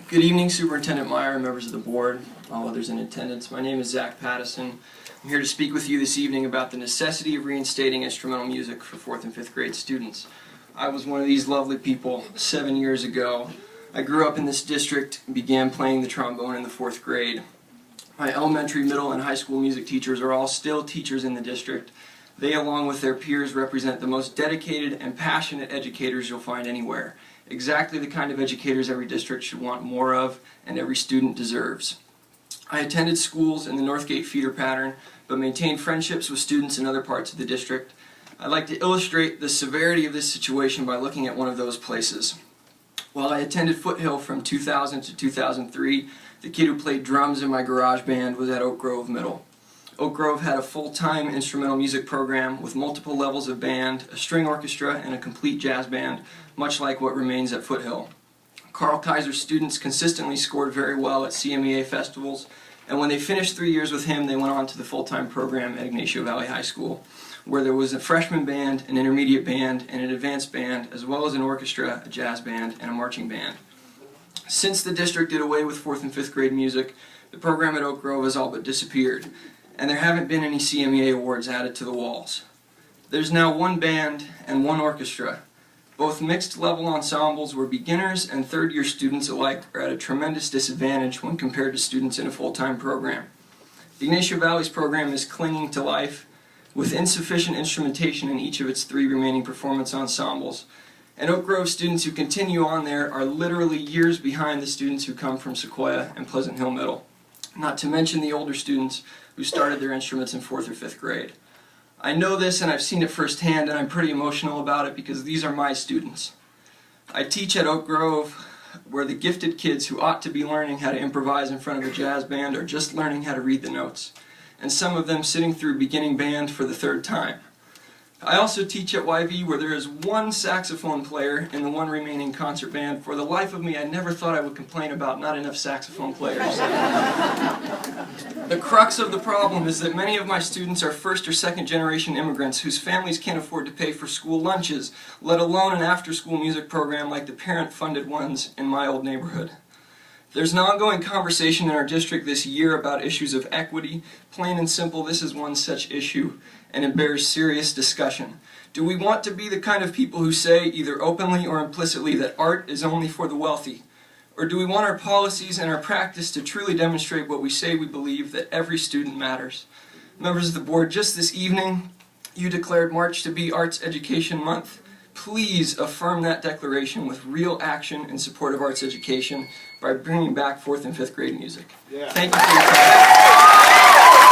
Good evening, Superintendent Meyer, members of the board, all others in attendance. My name is Zach Pattison. I'm here to speak with you this evening about the necessity of reinstating instrumental music for 4th and 5th grade students. I was one of these lovely people 7 years ago. I grew up in this district and began playing the trombone in the 4th grade. My elementary, middle, and high school music teachers are all still teachers in the district. They, along with their peers, represent the most dedicated and passionate educators you'll find anywhere. Exactly the kind of educators every district should want more of and every student deserves. I attended schools in the Northgate feeder pattern, but maintained friendships with students in other parts of the district. I'd like to illustrate the severity of this situation by looking at one of those places. While I attended Foothill from 2000 to 2003, the kid who played drums in my garage band was at Oak Grove Middle. Oak Grove had a full-time instrumental music program with multiple levels of band, a string orchestra, and a complete jazz band, much like what remains at Foothill. Carl Kaiser's students consistently scored very well at CMEA festivals, and when they finished 3 years with him, they went on to the full-time program at Ignacio Valley High School, where there was a freshman band, an intermediate band, and an advanced band, as well as an orchestra, a jazz band, and a marching band. Since the district did away with 4th and 5th grade music, the program at Oak Grove has all but disappeared, and there haven't been any CMEA awards added to the walls. There's now one band and one orchestra. Both mixed-level ensembles where beginners and third-year students alike are at a tremendous disadvantage when compared to students in a full-time program. Ignacio Valley's program is clinging to life with insufficient instrumentation in each of its 3 remaining performance ensembles, and Oak Grove students who continue on there are literally years behind the students who come from Sequoia and Pleasant Hill Middle, not to mention the older students who started their instruments in 4th or 5th grade. I know this and I've seen it firsthand, and I'm pretty emotional about it because these are my students. I teach at Oak Grove, where the gifted kids who ought to be learning how to improvise in front of a jazz band are just learning how to read the notes, and some of them sitting through beginning band for the 3rd time. I also teach at YV, where there is one saxophone player in the one remaining concert band. For the life of me, I never thought I would complain about not enough saxophone players. The crux of the problem is that many of my students are 1st or 2nd generation immigrants whose families can't afford to pay for school lunches, let alone an after-school music program like the parent-funded ones in my old neighborhood. There's an ongoing conversation in our district this year about issues of equity. Plain and simple, this is one such issue, and it bears serious discussion. Do we want to be the kind of people who say, either openly or implicitly, that art is only for the wealthy? Or do we want our policies and our practice to truly demonstrate what we say we believe, that every student matters? Members of the board, just this evening, you declared March to be Arts Education Month. Please affirm that declaration with real action in support of arts education by bringing back 4th and 5th grade music. Yeah. Thank you for your time.